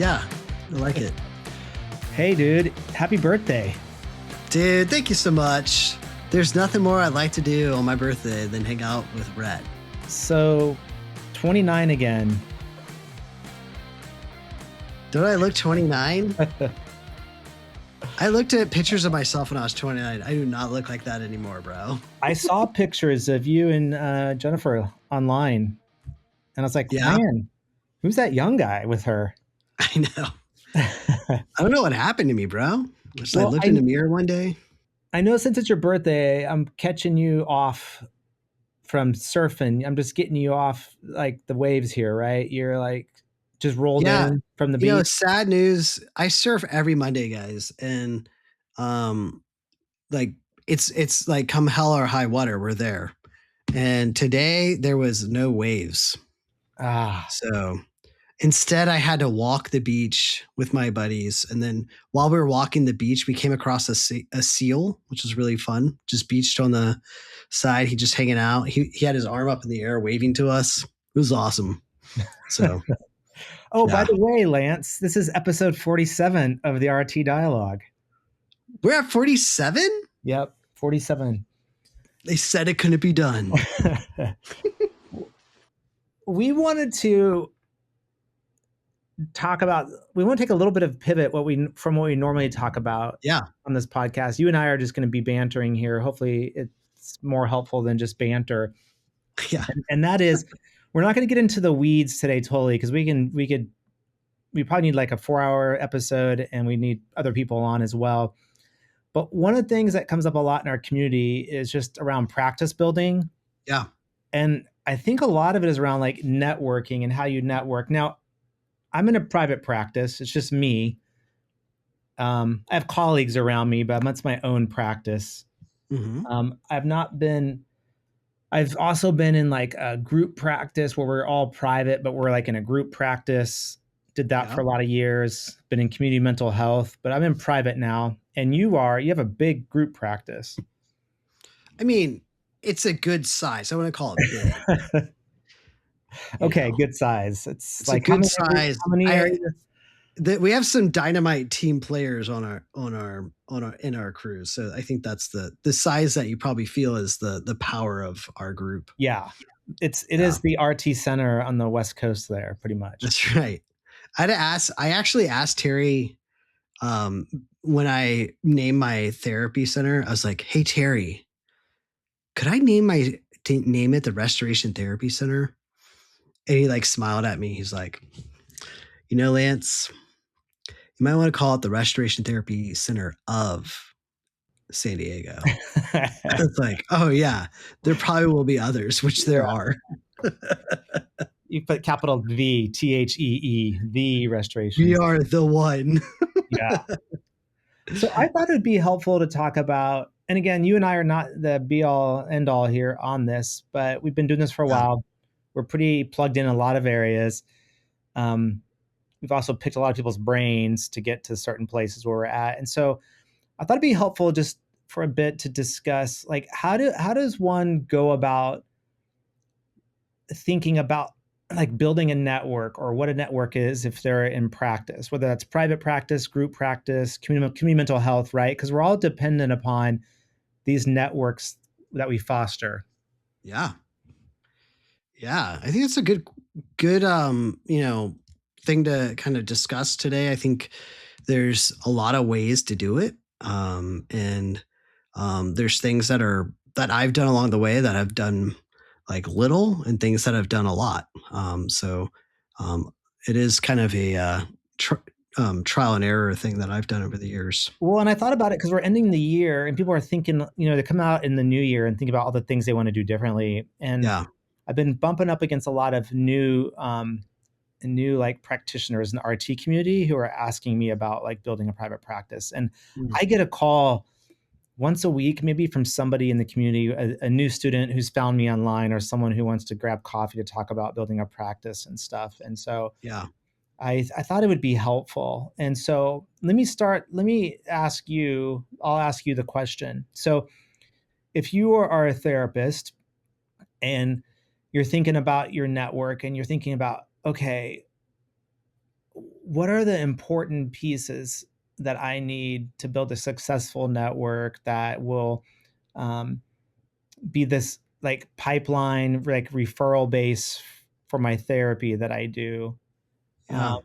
Yeah, I like it. Hey, dude, happy birthday. Dude, thank you so much. There's nothing more I'd like to do on my birthday than hang out with Rhett. So, 29 again. Don't I look 29? I looked at pictures of myself when I was 29. I do not look like that anymore, bro. I saw pictures of you and Jennifer online, and I was like, Yeah, man, who's that young guy with her? I know. I don't know what happened to me, bro. Just I Well, looked in the mirror one day. I know since it's your birthday, I'm catching you off from surfing. I'm just getting you off like the waves here, right? You're like just rolled Yeah, in from the beach. sad news. I surf every Monday, guys, and like it's like come hell or high water, we're there. And today there was no waves. Ah, So instead, I had to walk the beach with my buddies. And then while we were walking the beach, we came across a seal, which was really fun. Just beached on the side. He just hanging out. He had his arm up in the air waving to us. It was awesome. So, oh, by yeah. the way, Lance, this is episode 47 of the RT Dialogue. We're at 47? Yep, 47. They said it couldn't be done. We wanted to talk about, we want to take a little bit of pivot from what we normally talk about Yeah. on this podcast. You and I are just going to be bantering here. Hopefully it's more helpful than just banter. Yeah. And that is, we're not going to get into the weeds today totally, because we probably need like a 4-hour episode, and we need other people on as well. But one of the things that comes up a lot in our community is just around practice building. Yeah. And I think a lot of it is around like networking and how you network. Now, I'm in a private practice. It's just me. I have colleagues around me, but that's my own practice. Mm-hmm. I've also been in like a group practice where we're all private, but we're like in a group practice. Did that for a lot of years. Been in community mental health, but I'm in private now. And you have a big group practice. I mean, it's a good size. I want to call it big. Okay, good size. It's like a good size. How many areas? We have some dynamite team players in our crew. So I think that's the size that you probably feel is the power of our group. Yeah. It is the RT center on the West Coast there, pretty much. That's right. I actually asked Terry when I named my therapy center, I was like, hey Terry, could I name it the Restoration Therapy Center? And he like smiled at me. He's like, Lance, you might want to call it the Restoration Therapy Center of San Diego. It's like, oh yeah, there probably will be others, which there are. You put capital V, THEE, the Restoration. We are the one. Yeah. So I thought it'd be helpful to talk about, and again, you and I are not the be all end all here on this, but we've been doing this for a while. We're pretty plugged in a lot of areas. We've also picked a lot of people's brains to get to certain places where we're at. And so I thought it'd be helpful just for a bit to discuss, like, how does one go about thinking about like building a network, or what a network is if they're in practice, whether that's private practice, group practice, community mental health, right? Because we're all dependent upon these networks that we foster. Yeah. Yeah. I think it's a good thing to kind of discuss today. I think there's a lot of ways to do it. And there's things that I've done along the way that I've done like little, and things that I've done a lot. It is kind of a trial and error thing that I've done over the years. Well, and I thought about it because we're ending the year and people are thinking, they come out in the new year and think about all the things they want to do differently. And I've been bumping up against a lot of new like practitioners in the RT community who are asking me about like building a private practice. And I get a call once a week, maybe from somebody in the community, a new student who's found me online, or someone who wants to grab coffee to talk about building a practice and stuff. And so I thought it would be helpful. And so let me ask you, I'll ask you the question. So if you are a therapist and you're thinking about your network and you're thinking about, okay, what are the important pieces that I need to build a successful network that will um, be this like pipeline, like referral base for my therapy that I do? Um, Yeah.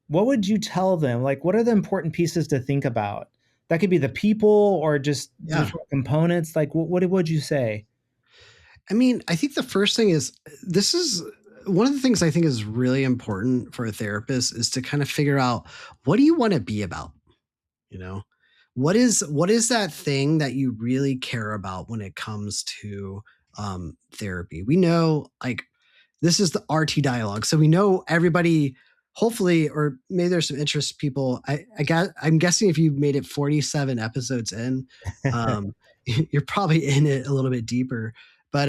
what would you tell them? Like, what are the important pieces to think about? That could be the people or just the Yeah. different components. Like, what would you say? I mean, I think the first thing is this is one of the things I think is really important for a therapist is to kind of figure out what do you want to be about, you know? What is that thing that you really care about when it comes to therapy? We know like this is the RT dialogue. So we know everybody, hopefully, or maybe there's some interest people. I'm guessing if you made it 47 episodes in, um, you're probably in it a little bit deeper. But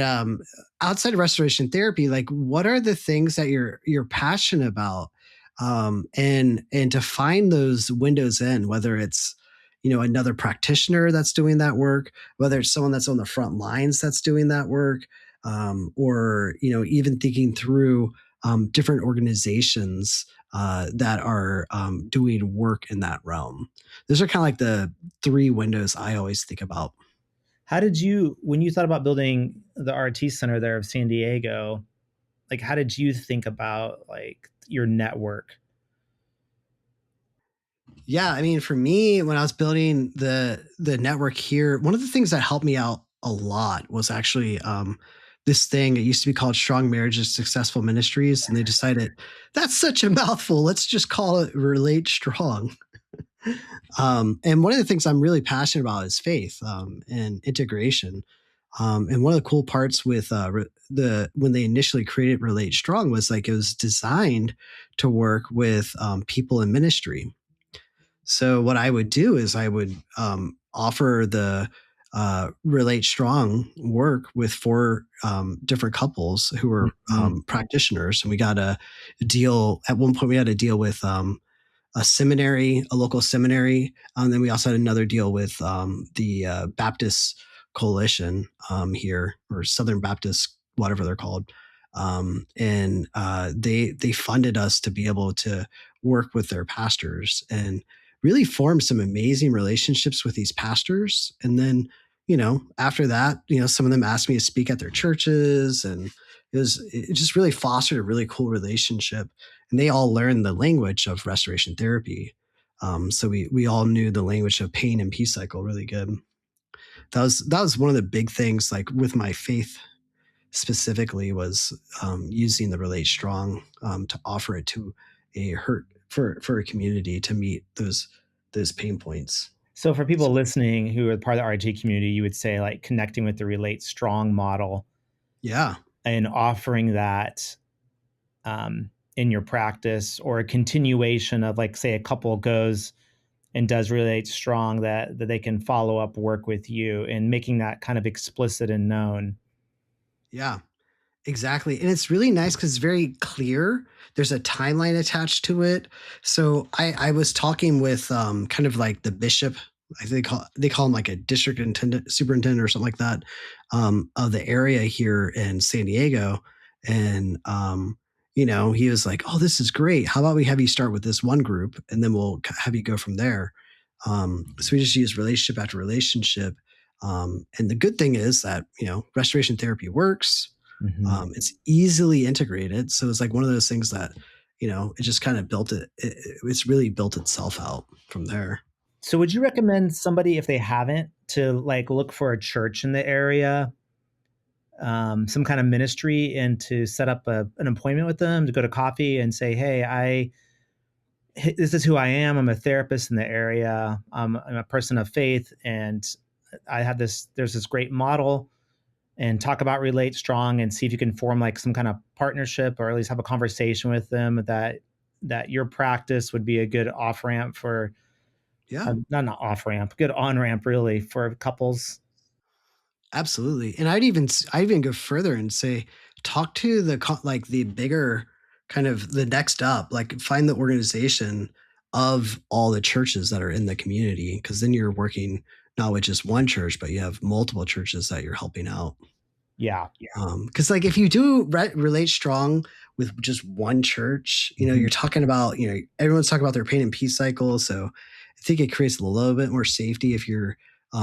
outside of restoration therapy, like what are the things that you're passionate about? And to find those windows in, whether it's another practitioner that's doing that work, whether it's someone that's on the front lines that's doing that work, or even thinking through different organizations that are doing work in that realm. Those are kind of like the three windows I always think about. How did you, when you thought about building the RT center there of San Diego, like how did you think about like your network? Yeah, I mean, for me, when I was building the network here, one of the things that helped me out a lot was actually this thing. It used to be called Strong Marriages, Successful Ministries, and they decided that's such a mouthful. Let's just call it Relate Strong. And one of the things I'm really passionate about is faith and integration. And one of the cool parts with the when they initially created Relate Strong was like it was designed to work with people in ministry. So what I would do is I would offer the Relate Strong work with four different couples who were Mhm. practitioners, and we got a deal. At one point, we had a deal with a seminary, a local seminary. Then we also had another deal with the Baptist Coalition here, or Southern Baptist, whatever they're called. And they funded us to be able to work with their pastors and really form some amazing relationships with these pastors. And then, after that, some of them asked me to speak at their churches, and it just really fostered a really cool relationship, and they all learned the language of restoration therapy. So we all knew the language of pain and peace cycle really good. That was one of the big things, like with my faith specifically, was using the Relate Strong to offer it to a hurt for a community to meet those pain points. So for people So, listening who are part of the RT community, you would say like connecting with the Relate Strong model yeah, and offering that in your practice, or a continuation of like say a couple goes and does Relate Strong, that they can follow up work with you, and making that kind of explicit and known. yeah. Exactly. And it's really nice because it's very clear. There's a timeline attached to it. So I was talking with kind of like the bishop. I think they call him like a district intendant, superintendent or something like that, of the area here in San Diego. And he was like, "Oh, this is great. How about we have you start with this one group, and then we'll have you go from there." So we just use relationship after relationship. And the good thing is that restoration therapy works. Mhm. It's easily integrated. So it's like one of those things that, it just kind of it's really built itself out from there. So would you recommend somebody, if they haven't, to like look for a church in the area, some kind of ministry, and to set up an appointment with them to go to coffee and say, "Hey, this is who I am. I'm a therapist in the area. I'm a person of faith, and I have this. There's this great model." And talk about Relate Strong, and see if you can form like some kind of partnership, or at least have a conversation with them that your practice would be a good off ramp for, Yeah, not off ramp, good on ramp really for couples. absolutely. And I'd even go further and say, talk to like the bigger kind of the next up, like find the organization of all the churches that are in the community. Cause then you're working not with just one church, but you have multiple churches that you're helping out. Yeah. Because like if you do Relate Strong with just one church. You're talking about, everyone's talking about their pain and peace cycle. So I think it creates a little bit more safety if you're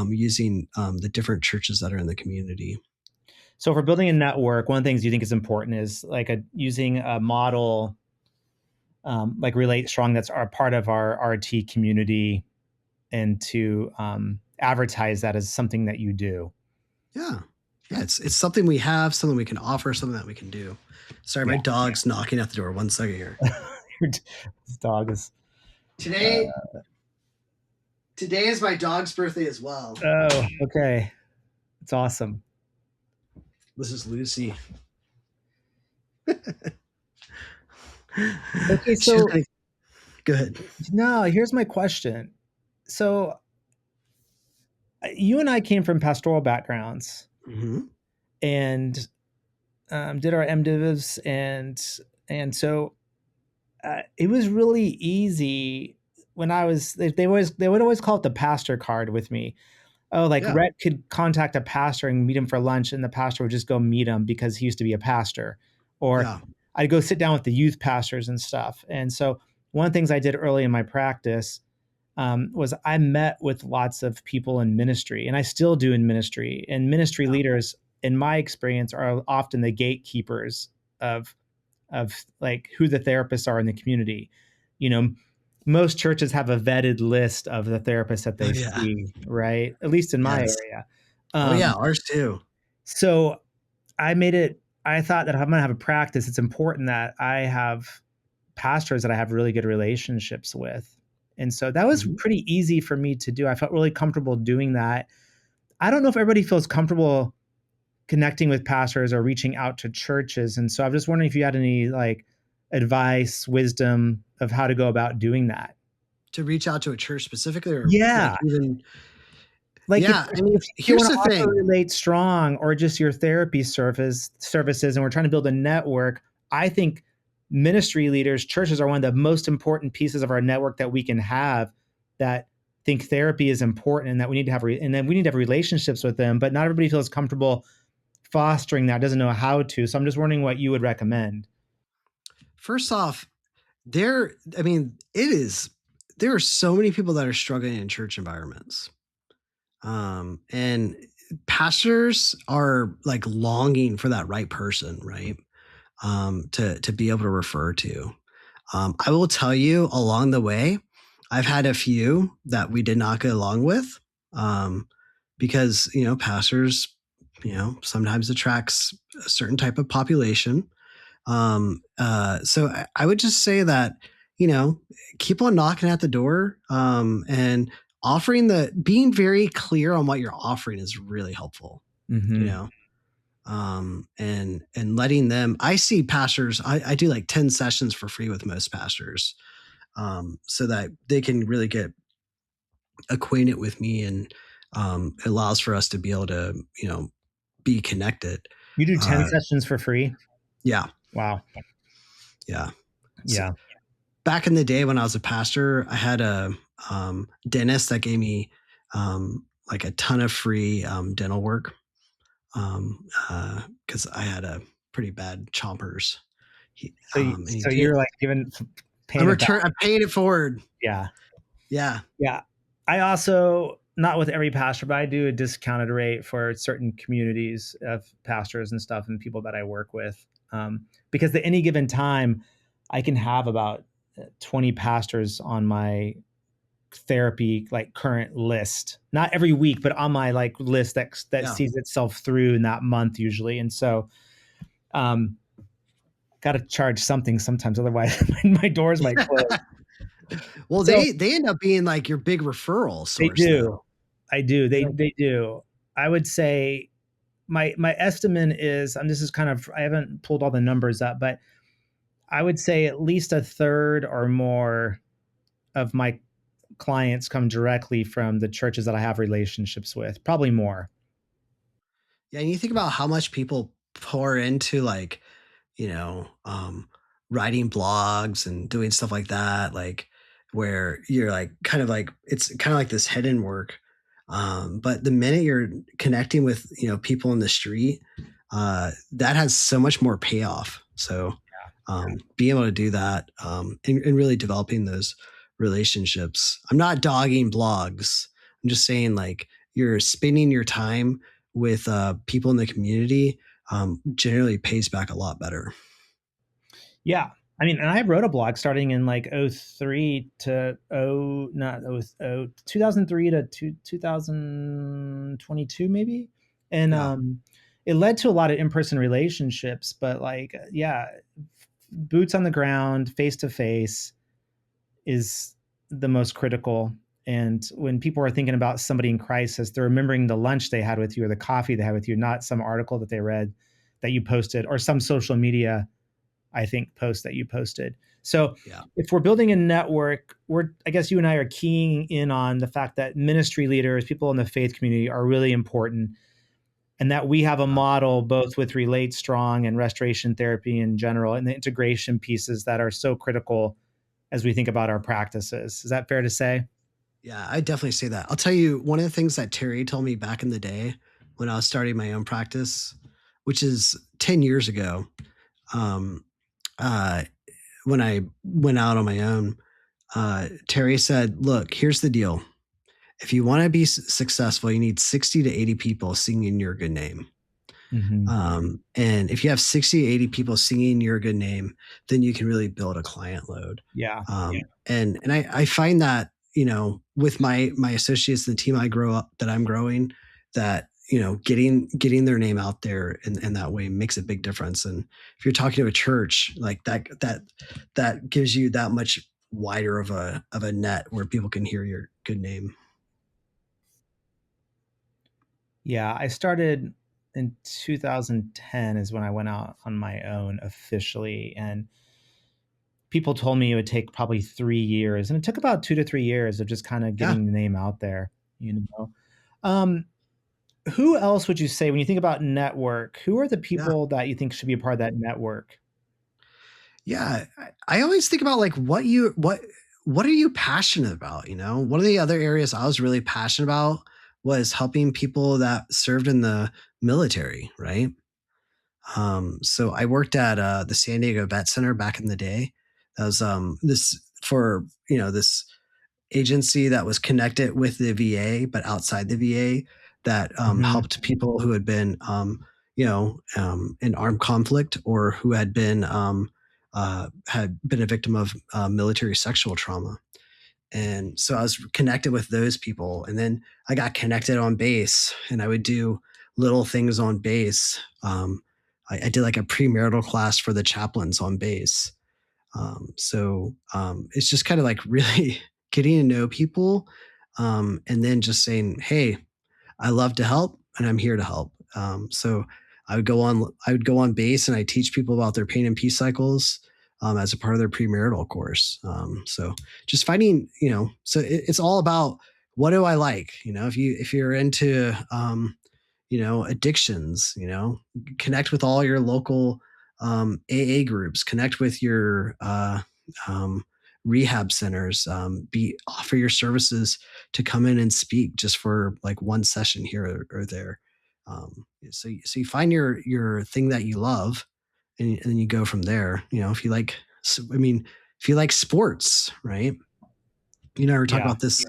using the different churches that are in the community. So for building a network, one of the things you think is important is like using a model like Relate Strong that's our part of our RT community, and to advertise that as something that you do. Yeah. Yeah, it's something we have, something we can offer, something that we can do. Sorry, my dog's knocking at the door. 1 second here. This dog is today. Today is my dog's birthday as well. Oh, okay. It's awesome. This is Lucy. Okay, so go ahead. No, here's my question. So you and I came from pastoral backgrounds, and did our MDivs, and so it was really easy when I was. They would always call it the pastor card with me. Oh, like Rhett could contact a pastor and meet him for lunch, and the pastor would just go meet him because he used to be a pastor. Or I'd go sit down with the youth pastors and stuff. And so one of the things I did early in my practice was I met with lots of people in ministry, and I still do in ministry. And ministry leaders, in my experience, are often the gatekeepers of like who the therapists are in the community. Most churches have a vetted list of the therapists that they see, right? At least in my area. Ours too. So I thought that if I'm going to have a practice, it's important that I have pastors that I have really good relationships with. And so that was pretty easy for me to do. I felt really comfortable doing that. I don't know if everybody feels comfortable connecting with pastors or reaching out to churches. And so I'm just wondering if you had any like advice, wisdom of how to go about doing that. To reach out to a church specifically, or if here's the thing: Relate Strong or just your therapy services, and we're trying to build a network. I think ministry leaders, churches, are one of the most important pieces of our network that we can have. That think therapy is important, and that we need to have, and then we need to have relationships with them. But not everybody feels comfortable fostering that, doesn't know how to. So I'm just wondering what you would recommend. First off, there are so many people that are struggling in church environments. And pastors are like longing for that right person, right? To be able to refer to. I will tell you, along the way, I've had a few that we did not get along with, because, pastors, sometimes attracts a certain type of population. So I would just say that, keep on knocking at the door, and being very clear on what you're offering is really helpful, and letting them, I see pastors, I do like 10 sessions for free with most pastors, so that they can really get acquainted with me, and it allows for us to be able to, be connected. You do 10 sessions for free? Yeah. Wow. Yeah. Yeah. So back in the day when I was a pastor, I had a dentist that gave me like a ton of free dental work, because I had a pretty bad chompers. So you're like paying it forward. Yeah. Yeah. Yeah. I also, not with every pastor, but I do a discounted rate for certain communities of pastors and stuff and people that I work with. Because at any given time, I can have about 20 pastors on my therapy like current list, not every week, but on my like list that sees itself through in that month usually. And so got to charge something sometimes, otherwise my doors might close. Well, they end up being like your big referral source. They do. They do. I would say my estimate is, and this is kind of, I haven't pulled all the numbers up, but I would say at least a third or more of my clients come directly from the churches that I have relationships with, probably more. Yeah. And you think about how much people pour into like, writing blogs and doing stuff like that, like where you're like, it's kind of like this hidden work. But the minute you're connecting with, people in the street, that has so much more payoff. So being able to do that, and really developing those relationships. I'm not dogging blogs. I'm just saying, like, you're spending your time with people in the community, generally pays back a lot better. Yeah. I mean, and I wrote a blog starting in like '03 to not 2003 to 2022 maybe. And Yeah. it led to a lot of in-person relationships, but like yeah, boots on the ground, face to face is the most critical. And when people are thinking about somebody in crisis, they're remembering the lunch they had with you or the coffee they had with you, not some article that they read that you posted or some social media, I think, post that you posted. So Yeah. if we're building a network, I guess you and I are keying in on the fact that ministry leaders, people in the faith community are really important, and that we have a model both with Relate Strong and restoration therapy in general and the integration pieces that are so critical as we think about our practices. Is that fair to say? Yeah, I definitely say that. I'll tell you one of the things that Terry told me back in the day when I was starting my own practice, which is 10 years ago. Um, uh, when I went out on my own, Terry said, "Look, here's the deal. If you want to be successful, you need 60 to 80 people singing your good name. Mm-hmm. And if you have 60, 80 people singing your good name, then you can really build a client load." Yeah. And I find that, with my associates and the team I grow up that I'm growing, that, getting their name out there in that way makes a big difference. And if you're talking to a church like that gives you that much wider of a net where people can hear your good name. Yeah. I started in 2010 is when I went out on my own officially. And people told me it would take probably 3 years. And it took about 2 to 3 years of just kind of Yeah. getting the name out there, you know. Um, who else would you say when you think about network, who are the Yeah. people that you think should be a part of that network? Yeah, I always think about, like, what are you passionate about, One of the other areas I was really passionate about was helping people that served in the military, right? So I worked at the San Diego Vet Center back in the day. That was this for this agency that was connected with the VA, but outside the VA, that Mhm. helped people who had been, in armed conflict, or who had been a victim of military sexual trauma. And so I was connected with those people, and then I got connected on base, and I would do little things on base. I did like a premarital class for the chaplains on base. It's just kind of like really getting to know people, and then just saying, "Hey, I love to help, and I'm here to help." So I would go on base, and I teach people about their pain and peace cycles, as a part of their premarital course. So just finding, it's all about, what do I like? If you're into, addictions, connect with all your local AA groups, connect with your um, rehab centers, offer your services to come in and speak just for like one session here or there. So you find your thing that you love, and then you go from there. If you like, if you like sports, right? We talk Yeah. about this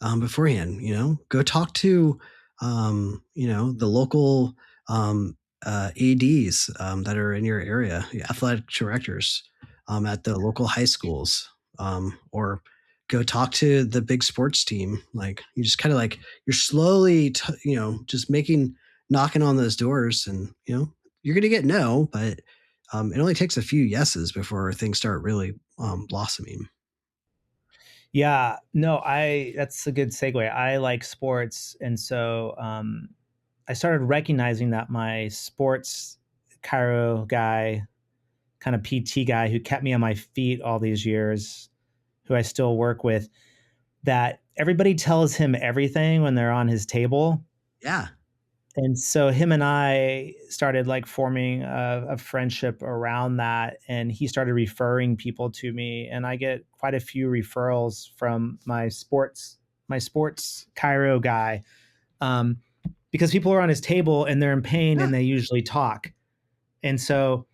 beforehand. Go talk to, the local ads, that are in your area, the athletic directors, at the local high schools, or go talk to the big sports team. Like, you just kind of like, you're slowly just knocking on those doors, and you're gonna get no, but it only takes a few yeses before things start really blossoming. Yeah, no, I that's a good segue. I like sports, and so I started recognizing that my sports chiro guy, kind of PT guy who kept me on my feet all these years, who I still work with, that everybody tells him everything when they're on his table. Yeah. And so him and I started like forming a friendship around that, and he started referring people to me, and I get quite a few referrals from my sports chiro guy, um, because people are on his table and they're in pain Yeah. and they usually talk, and so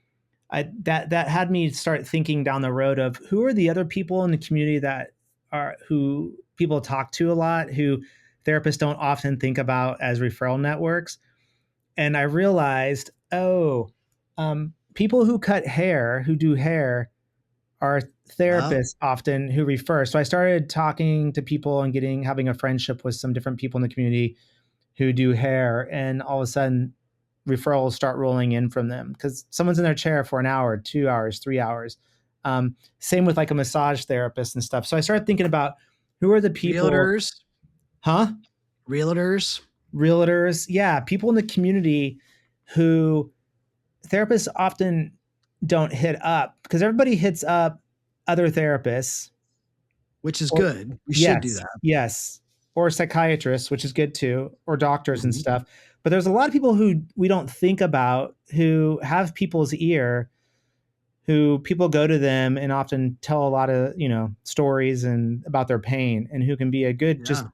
that had me start thinking down the road of who are the other people in the community that are who people talk to a lot, who therapists don't often think about as referral networks. And I realized, people who cut hair, who do hair, are Yeah. therapists often who refer. So I started talking to people and having a friendship with some different people in the community who do hair, and all of a sudden referrals start rolling in from them because someone's in their chair for an hour, 2 hours, 3 hours. Same with like a massage therapist and stuff. So I started thinking about who are the people, Realtors. huh? Realtors. Realtors, yeah, people in the community who therapists often don't hit up because everybody hits up other therapists. Which is Or good. We should do yes, that. yes, or psychiatrists, which is good too, or doctors and Mhm. stuff. But there's a lot of people who we don't think about who have people's ear, who people go to them and often tell a lot of, stories and about their pain, and who can be a good just Yeah.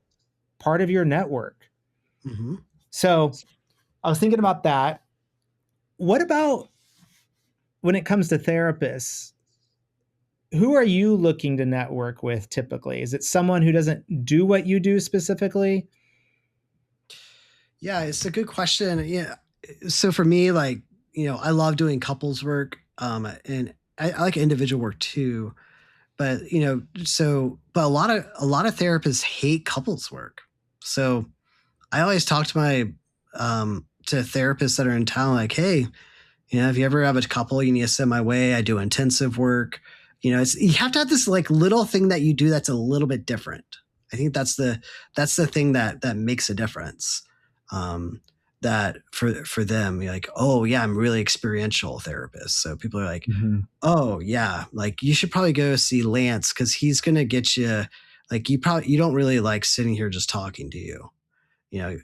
part of your network. Mhm. So I was thinking about that. What about when it comes to therapists? Who are you looking to network with typically? Is it someone who doesn't do what you do specifically? Yeah, it's a good question. Yeah. So for me, like, I love doing couples work, and I like individual work too. But but a lot of therapists hate couples work. So I always talk to my to therapists that are in town, like, hey, if you ever have a couple you need to send my way, I do intensive work. You have to have this like little thing that you do that's a little bit different. I think that's the thing that makes a difference. Um, that for them, you're like, oh yeah, I'm really experiential therapist. So people are like, Mhm. oh yeah, like you should probably go see Lance because he's gonna get you. Like you don't really like sitting here just talking to you. You know,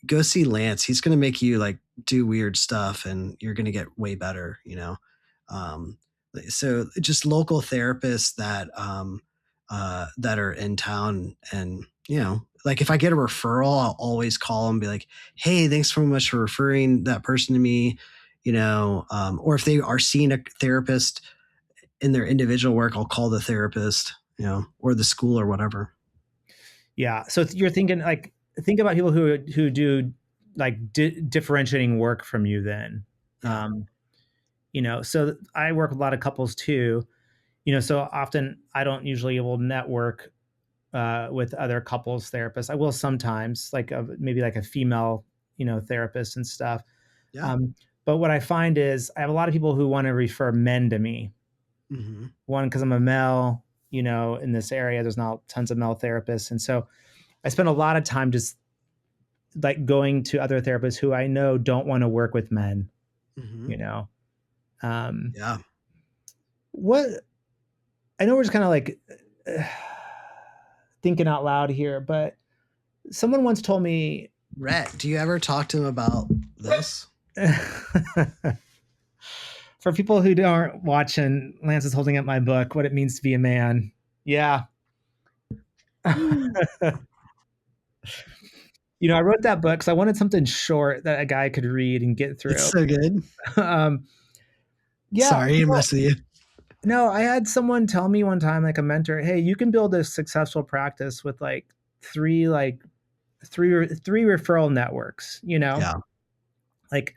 go see Lance. He's going to make you like do weird stuff and you're going to get way better. Um, so just local therapists that are in town and, like if I get a referral, I'll always call them and be like, hey, thanks so much for referring that person to me. Or if they are seeing a therapist in their individual work, I'll call the therapist, or the school or whatever. Yeah. So you're thinking like think about people who do like differentiating work from you then. Yeah. Um, so I work with a lot of couples too. So often I don't usually will network with other couples therapists. I will sometimes, like maybe like a female, therapist and stuff. Yeah. Um, but what I find is I have a lot of people who want to refer men to me. Hmm. One, because I'm a male, in this area, there's not tons of male therapists. And so I spend a lot of time just like going to other therapists who I know don't want to work with men, Hmm. you know. Um, Yeah. what I know we're just kind of like thinking out loud here, but someone once told me Rhett, do you ever talk to him about this? for people who aren't watching, Lance is holding up my book, What It Means to Be a Man. Yeah. I wrote that book because I wanted something short that a guy could read and get It's through. so good. um, yeah, Sorry to people, mess with you. no, I had someone tell me one time, like a mentor, hey, you can build a successful practice with three, like three referral networks, Yeah. like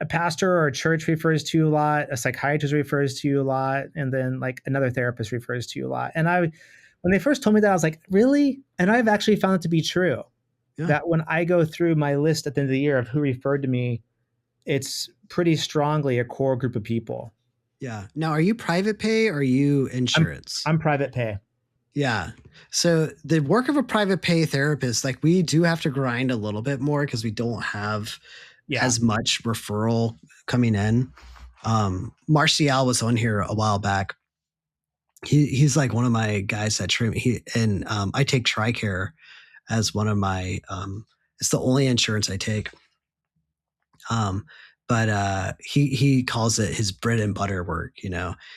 a pastor or a church refers to you a lot, a psychiatrist refers to you a lot, and then like another therapist refers to you a lot. And when they first told me that, I was like, really? And I've actually found it to be true Yeah. that when I go through my list at the end of the year of who referred to me, it's pretty strongly a core group of people. Yeah. Now, are you private pay or are you I'm insurance? I'm private pay. Yeah. So the work of a private pay therapist, like we do have to grind a little bit more because we don't have Yeah. as much referral coming in. Marcial was on here a while back. He's like one of my guys that train he and I take TRICARE as one of my it's the only insurance I take. Um, but he calls it his bread and butter work.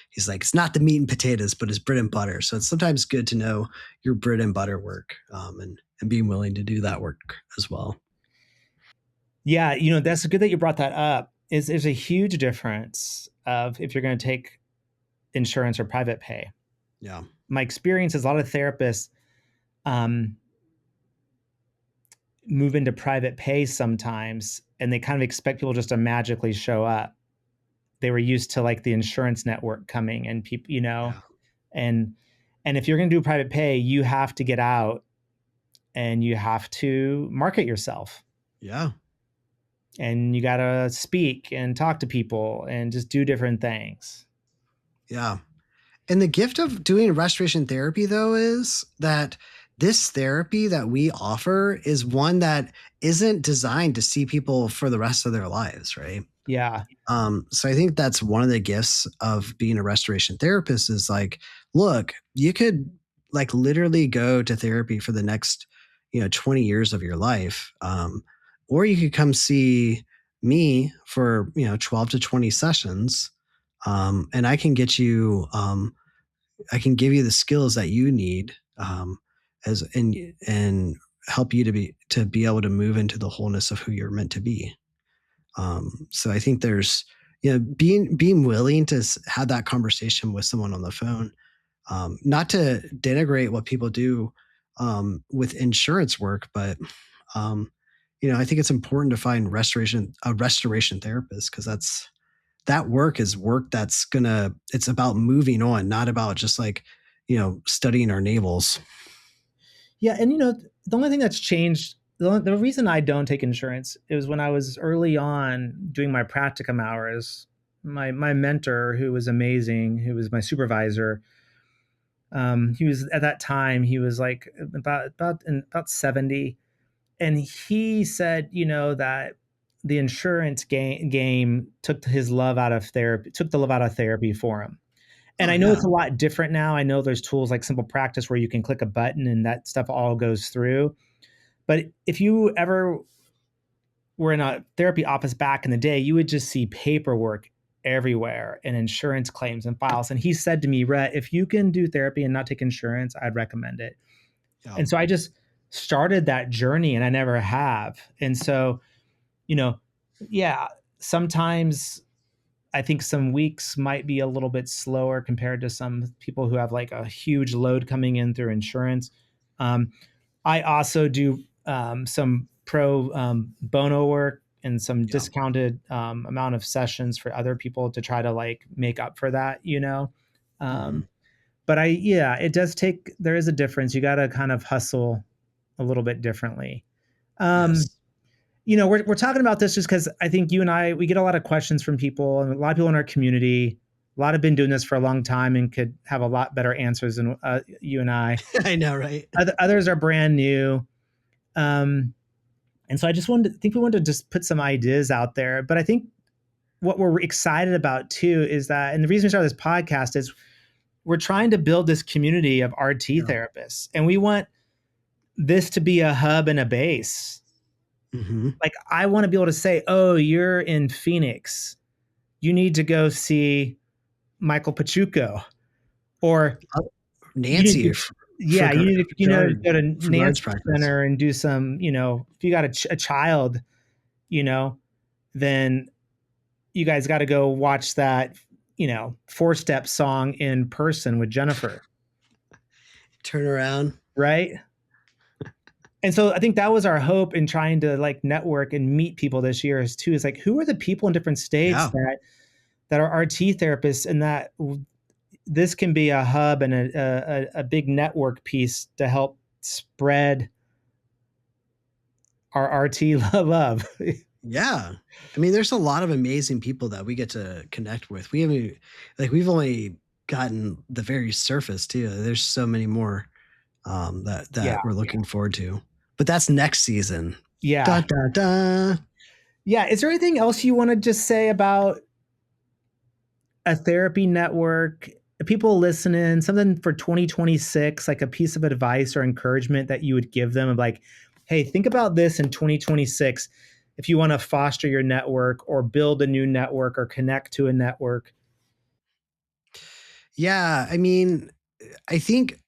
He's like, it's not the meat and potatoes, but it's bread and butter. So it's sometimes good to know your bread and butter work, and being willing to do that work as well. Yeah, that's good that you brought that up. Is there's a huge difference of if you're going to take insurance or private pay. Yeah. My experience is a lot of therapists um, move into private pay sometimes, and they kind of expect people just to magically show up. They were used to like the insurance network coming and people, Yeah. and if you're going to do private pay, you have to get out and you have to market yourself Yeah. and you got to speak and talk to people and just do different things. Yeah. And the gift of doing restoration therapy, though, is that this therapy that we offer is one that isn't designed to see people for the rest of their lives, right? Yeah. So I think that's one of the gifts of being a restoration therapist is like, look, you could like literally go to therapy for the next, 20 years of your life. Or you could come see me for, 12 to 20 sessions. And I can get you, I can give you the skills that you need, as, and help you to be able to move into the wholeness of who you're meant to be. So I think there's, being willing to have that conversation with someone on the phone, not to denigrate what people do, with insurance work, but, I think it's important to find a restoration therapist, because that work is work it's about moving on, not about just like, studying our navels. Yeah. And, the only thing that's changed, the reason I don't take insurance is when I was early on doing my practicum hours, my mentor, who was amazing, who was my supervisor, he was at that time, he was like about 70. And he said, that the insurance game took his love out of therapy, took the love out of therapy for him. And Oh I know yeah. it's a lot different now. I know there's tools like Simple Practice where you can click a button and that stuff all goes through. But if you ever were in a therapy office back in the day, you would just see paperwork everywhere and insurance claims and files. And he said to me, Rhett, if you can do therapy and not take insurance, I'd recommend it. Yeah. And so I just started that journey and I never have. And so, you know, yeah, sometimes I think some weeks might be a little bit slower compared to some people who have like a huge load coming in through insurance. Um, I also do some pro bono work and some Yeah. discounted amount of sessions for other people to try to like make up for that. Hmm. Um, but yeah, it does take, there is a difference. You got to kind of hustle a little bit differently. Um, Yes. we're talking about this just because I think you and I, we get a lot of questions from people and a lot of people in our community. A lot have been doing this for a long time and could have a lot better answers than you and I. I know, right? Others are brand new. Um, and so I just think we wanted to just put some ideas out there. But I think what we're excited about too is that, and the reason we started this podcast is we're trying to build this community of RT Yeah. therapists, and we want this to be a hub and a base. Hmm. Like, I want to be able to say, oh, you're in Phoenix, you need to go see Michael Pachuco, or you need Nancy to, yeah, you need to, Gerard go to for guards Nancy practice. Center and do some, if you got a child, you know, then you guys got to go watch that, four-step song in person with Jennifer, Turn around. right? And so I think that was our hope in trying to like network and meet people this year is like, who are the people in different states Yeah. that are RT therapists, and that this can be a hub and a big network piece to help spread our RT love. Yeah. I mean, there's a lot of amazing people that we get to connect with. We've only gotten the very surface too. There's so many more, Yeah. that we're looking forward to. But that's next season. Da Yeah. da da. Yeah. Is there anything else you want to just say about a therapy network? People listening, something for 2026, like a piece of advice or encouragement that you would give them of like, hey, think about this in 2026 if you want to foster your network or build a new network or connect to a network. Yeah. I mean, I think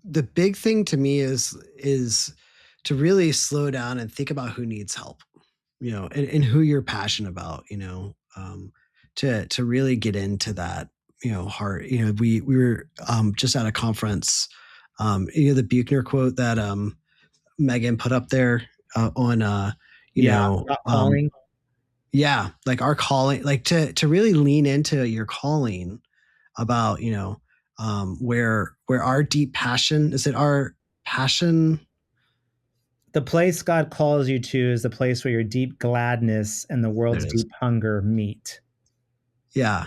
the big thing to me is to really slow down and think about who needs help, and who you're passionate about, to really get into that, heart. We were just at a conference. The Buchner quote that Megan put up there on Yeah, about calling. yeah, like our calling, like to really lean into your calling about, where our deep passion is. It our passion? The place God calls you to is the place where your deep gladness and the There world's it is. deep hunger meet. Yeah.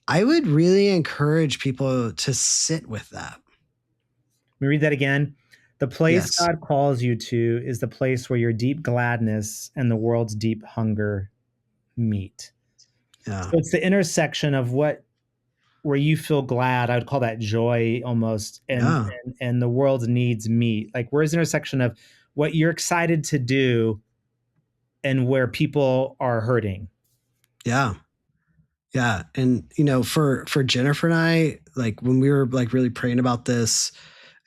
I would really encourage people to sit with that. Let me read that again. The place Yes. God calls you to is the place where your deep gladness and the world's deep hunger meet. Yeah. So it's the intersection of what where you feel glad. I would call that joy almost, Yeah. and the world's needs meet. Like where's the intersection of what you're excited to do and where people are hurting. Yeah. Yeah. And, for Jennifer and I, like when we were like really praying about this,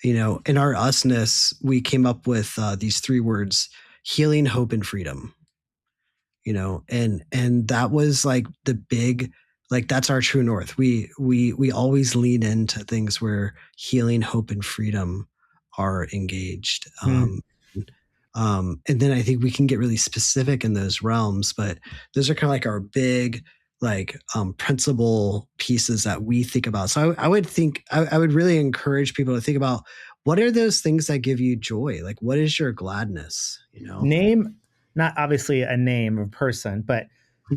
in our usness, we came up with these three words: healing, hope, and freedom. And that was like the big, like that's our true north. We always lean into things where healing, hope, and freedom are engaged. Hmm. And then I think we can get really specific in those realms, but those are kind of like our big, like principal pieces that we think about. So I would think I would really encourage people to think about, what are those things that give you joy? Like, what is your gladness? Name, not obviously a name of a person, but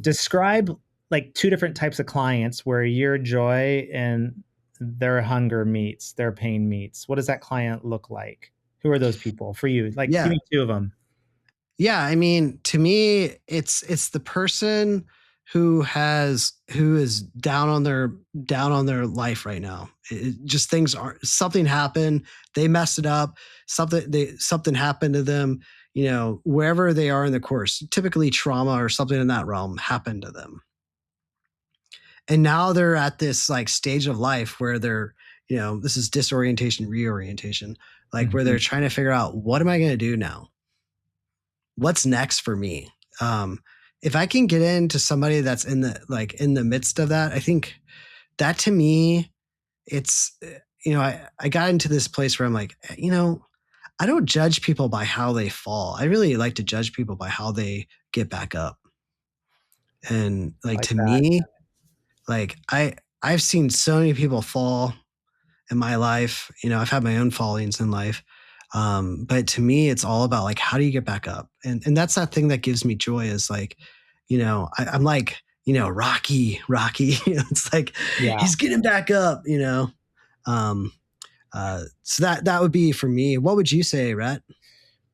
describe like two different types of clients where your joy and their hunger meets, their pain meets. What does that client look like? Who are those people for you? Like, give Yeah. me two of them. Yeah, I mean, to me, it's the person who is down on their life right now. Just things are something happened, they messed it up, something happened to them, wherever they are in the course. Typically trauma or something in that realm happened to them. And now they're at this like stage of life where they're, this is disorientation, reorientation, like where they're Mhm. trying to figure out, what am I going to do now? What's next for me? If I can get into somebody that's in the midst of that, I think that to me, it's, I got into this place where I'm like, I don't judge people by how they fall. I really like to judge people by how they get back up. And I like, like to that. me, like I've seen so many people fall in my life. I've had my own fallings in life. But to me, it's all about like, how do you get back up? And that's that thing that gives me joy, is like, I'm like, Rocky, it's like, Yeah. he's getting back up. Um, so that would be for me. What would you say, Rhett?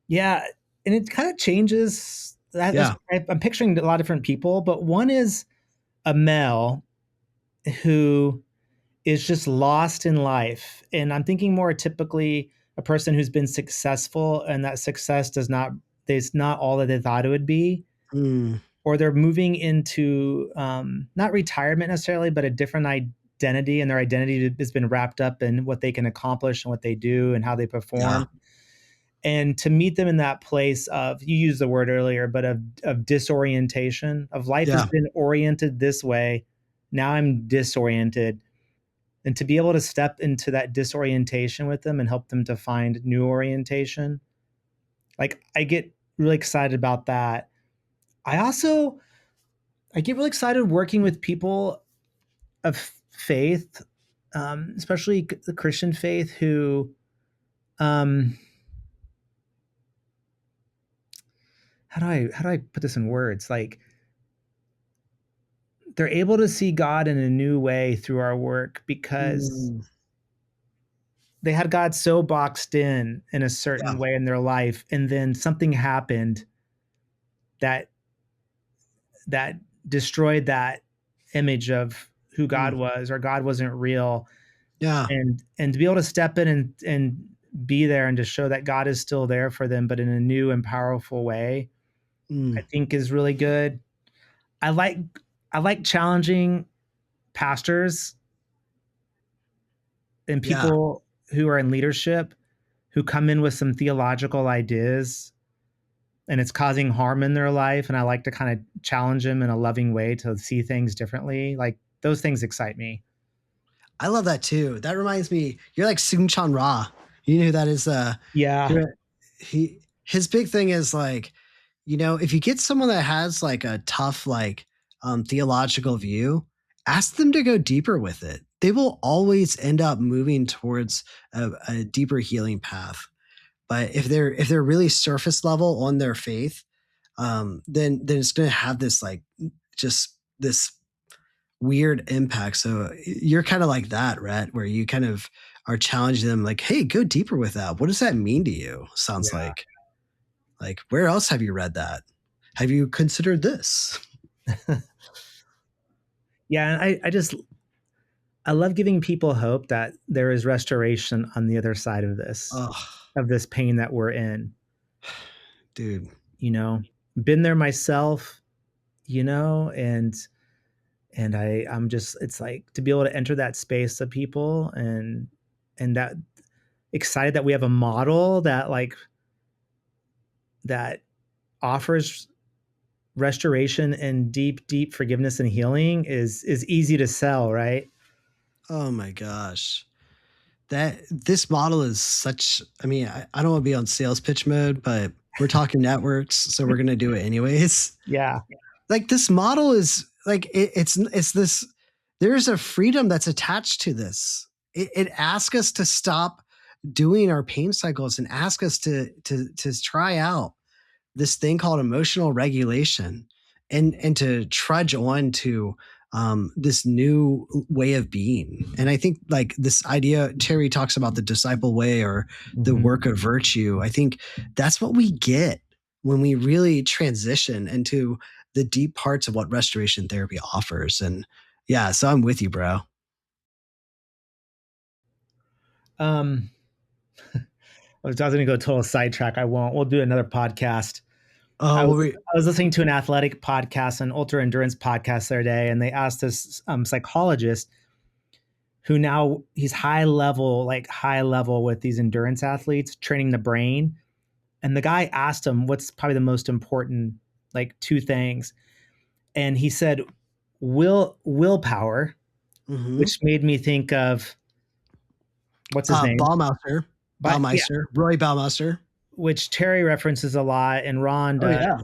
Yeah. And it kind of changes that. Yeah. I'm picturing a lot of different people, but one is a male who is just lost in life. And I'm thinking more typically a person who's been successful and that success is not all that they thought it would be, Mm, or they're moving into not retirement necessarily, but a different identity, and their identity has been wrapped up in what they can accomplish and what they do and how they yeah. perform. And to meet them in that place of, you used the word earlier, but of disorientation, of life has Yeah. been oriented this way. Now I'm disoriented, and to be able to step into that disorientation with them and help them to find new orientation, like I get really excited about that. I also i get really excited working with people of faith, especially the Christian faith, who um how do I put this in words, like they're able to see God in a new way through our work because Mm, they had God so boxed in a yeah. certain way in their life, and then something happened that that destroyed that image of who God Mm, was, or God wasn't real. yeah. And to be able to step in and be there and to show that God is still there for them, but in a new and powerful way, I Mm, think is really good. I like I like challenging pastors and yeah. people who are in leadership who come in with some theological ideas and it's causing harm in their life, and I like to kind of challenge them in a loving way to see things differently. Like those things excite me. I love that too. That reminds me, you're like Soong Chan Ra. You know who that is? Yeah. He, his big thing is like, if you get someone that has like a tough like theological view, ask them to go deeper with it. They will always end up moving towards a deeper healing path. But if they're really surface level on their faith, then it's going to have this like just this weird impact. So you're kind of like that, Rhett, where you kind of are challenging them like, hey, go deeper with that. What does that mean to you? Sounds Yeah. like where else have you read that? Have you considered this? Yeah. And I love giving people hope that there is restoration on the other side Oh, of this pain that we're in. dude. You know, been there myself, and I'm just, it's like to be able to enter that space of people, and that excited that we have a model that that offers restoration and deep forgiveness and healing is easy to sell, right? Oh my gosh. That this model is such, I mean, I don't want to be on sales pitch mode, but we're talking networks, so we're gonna do it anyways. Yeah. Like this model is like it's this, there's a freedom that's attached to this. It asks us to stop doing our pain cycles and ask us to try out this thing called emotional regulation, and to trudge on to this new way of being. And I think like this idea, Terry talks about the disciple way or the Mhm. work of virtue. I think that's what we get when we really transition into the deep parts of what restoration therapy offers. And yeah, so I'm with you, bro. Um, I was going to go total sidetrack. I won't. We'll do another podcast. I Oh, was well, we, I was listening to an athletic podcast, an ultra endurance podcast the other day, and they asked this psychologist who now he's high level with these endurance athletes, training the brain. And the guy asked him, "What's probably the most important, like two things?" And he said, willpower," mm-hmm. which made me think of what's his name, Baumeister, but yeah, Roy Baumeister. which Terry references a lot, and Ron Oh does. yeah.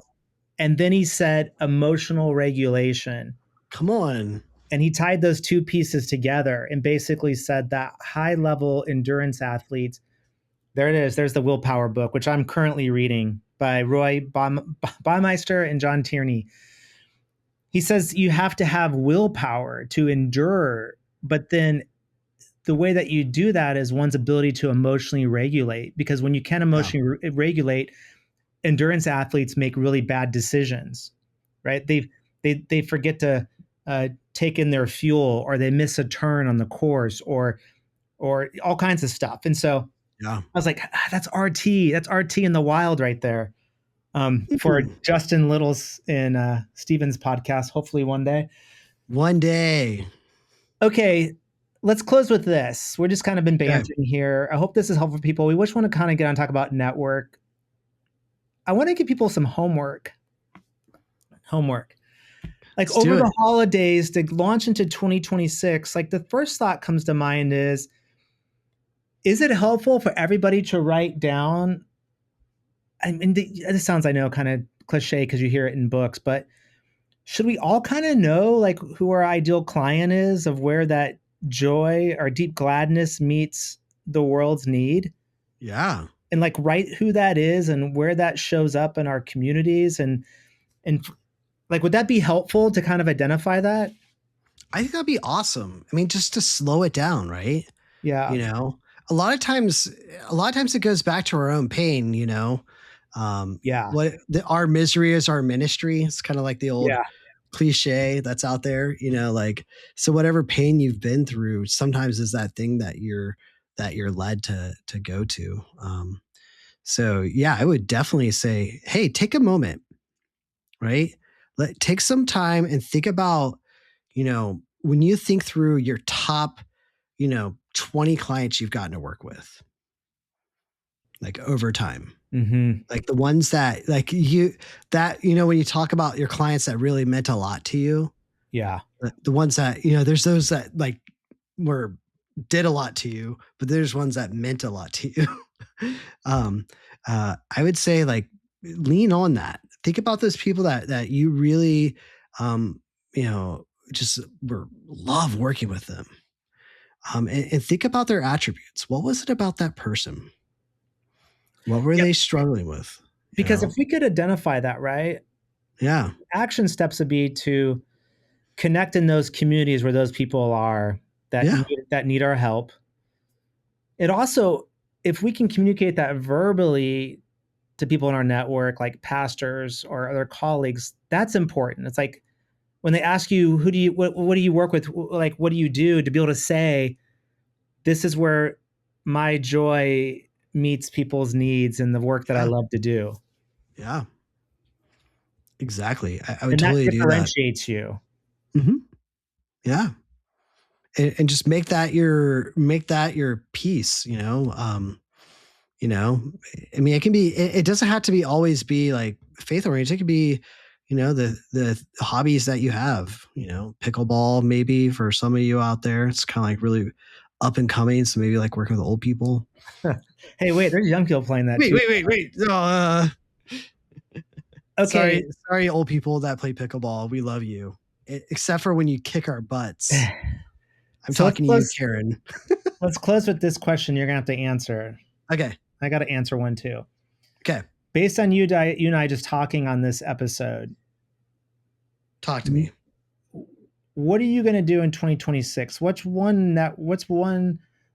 And then he said emotional regulation. Come on. And he tied those two pieces together and basically said that high level endurance athletes, there it is, there's the willpower book, which I'm currently reading by Roy Baumeister and John Tierney. He says you have to have willpower to endure, but then the way that you do that is one's ability to emotionally regulate, because when you can Yeah. emotionally regulate, endurance athletes make really bad decisions, right? They forget to take in their fuel, or they miss a turn on the course, or all kinds of stuff. And so Yeah. I was like, that's RT. That's RT in the wild right there. For Mhm. Justin Little's in Steven's podcast, hopefully one day. One day. Okay, let's close with this. We're just kind of been Okay. bantering here. I hope this is helpful for people. We just want to kind of get on talk about network. I want to give people some homework. Homework. Like Let's over do the it. holidays to launch into 2026, like the first thought comes to mind is it helpful for everybody to write down? I mean, this sounds, I know, kind of cliche because you hear it in books, but should we all kind of know like who our ideal client is, of where that joy or deep gladness meets the world's need, Yeah. and like write who that is and where that shows up in our communities, and like would that be helpful to kind of identify that? I think that'd be awesome. I mean, just to slow it down, right? Yeah. You know, a lot of times, it goes back to our own pain, Yeah. our misery is our ministry. It's kind of like the old Yeah. cliche that's out there, like, so whatever pain you've been through sometimes is that thing that you're led to go to. So yeah, I would definitely say, hey, take a moment, right? Take some time and think about, when you think through your top, 20 clients you've gotten to work with, like over time. Mm-hmm. Like the ones that like you know, when you talk about your clients that really meant a lot to you, Yeah. the ones that, you know, there's those that like were did a lot to you, but there's ones that meant a lot to you. I would say like lean on that. Think about those people that you really, you know, just love working with them. And think about their attributes. What was it about that person? What were Yep. they struggling with? You Because if know? we could identify that, right? Yeah. Action steps would be to connect in those communities where those people are Yeah. that need our help. It also, if we can communicate that verbally to people in our network, like pastors or other colleagues, that's important. It's like when they ask you, what do you work with? Like, what do you do, to be able to say, this is where my joy meets people's needs and the work that I Yeah. love to do. Yeah. Exactly. I would And that totally do that. differentiates you. Hmm. Yeah. And just make that your piece, you know? You know, I mean, it doesn't have to be always be like faith oriented. It could be, you know, the hobbies that you have, you know, pickleball, maybe for some of you out there, it's kind of like really up and coming. So maybe like working with old people. Hey, wait, there's young people playing that too. Wait. No, Okay. sorry, old people that play pickleball. We love you. Except for when you kick our butts. I'm So talking to you, Karen. let's close with this question you're gonna have to answer. Okay. I got to answer one too. Okay. Based on you and I just talking on this episode, Talk to me. what are you going to do in 2026? What's one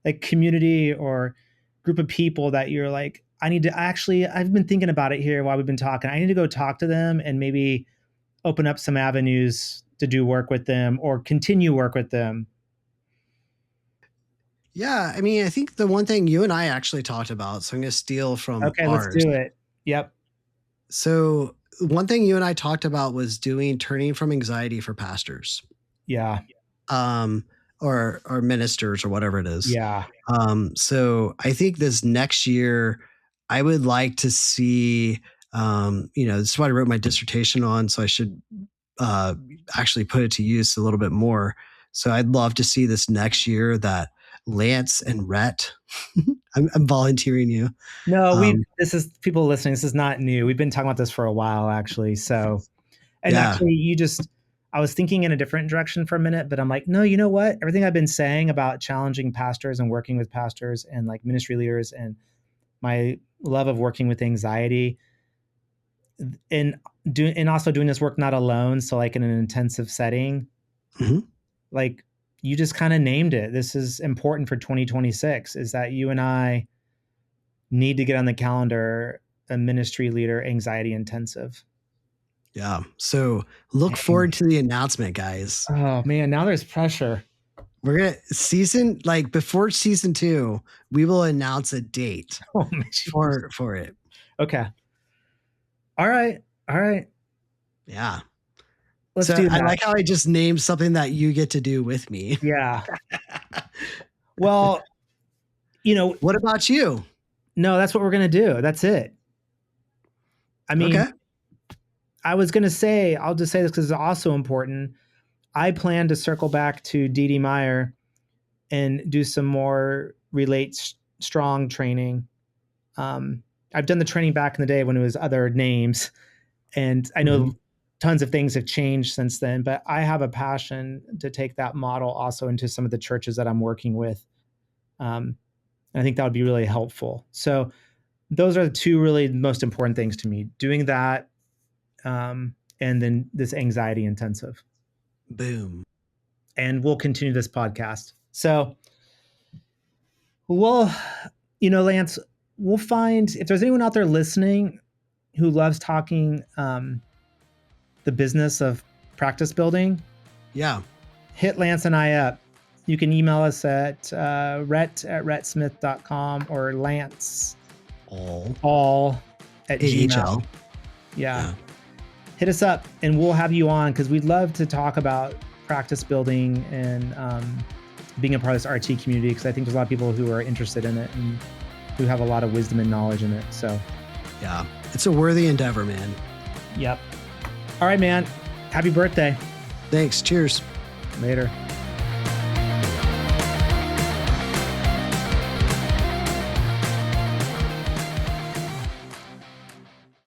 like community or group of people that you're like, I need to actually, I've been thinking about it here while we've been talking. I need to go talk to them and maybe open up some avenues to do work with them or continue work with them. Yeah, I mean, I think the one thing you and I actually talked about, so I'm going to steal from Okay, let's ours. do it. Yep. So, one thing you and I talked about was doing turning from anxiety for pastors. Yeah. Um or ministers or whatever it is. Yeah. So I think this next year I would like to see you know, this is what I wrote my dissertation on, so I should uh actually put it to use a little bit more. So I'd love to see this next year that Lance and Rhett, I'm volunteering you. No, Um, this is people listening. This is not new. We've been talking about this for a while, actually. So, and yeah. actually, I was thinking in a different direction for a minute, but I'm like, no, you know what? Everything I've been saying about challenging pastors and working with pastors and like ministry leaders and my love of working with anxiety and also doing this work not alone. So, like in an intensive setting, Mhm. like you just kind of named it. This is important for 2026 is that you and I need to get on the calendar a ministry leader anxiety intensive. Yeah. So look Dang. forward to the announcement, guys. Oh man, now there's pressure. We're gonna season like before season 2, we will announce a date Oh man. for it. Okay. All right. All right. Yeah. Let's So do I that. like how I just named something that you get to do with me. Yeah. Well, you know, What about you? no, that's what we're going to do. That's it. I mean, Okay. I was going to say, I'll just say this because it's also important. I plan to circle back to Dee Dee Meyer and do some more Relate Strong training. I've done the training back in the day when it was other names, and I know Mhm. tons of things have changed since then, but I have a passion to take that model also into some of the churches that I'm working with. And I think that would be really helpful. So those are the two really most important things to me, doing that, and then this anxiety intensive. Boom. And we'll continue this podcast. So we'll, Lance, we'll find, if there's anyone out there listening who loves talking the business of practice building, Yeah. hit Lance and I up. You can email us at rhett@rhettsmith.com or Lance all at AHL. Gmail. Yeah. Yeah. Hit us up and we'll have you on because we'd love to talk about practice building and being a part of this RT community because I think there's a lot of people who are interested in it. And who have a lot of wisdom and knowledge in it. So yeah, it's a worthy endeavor, man. Yep. All right, man. Happy birthday. Thanks. Cheers. Later.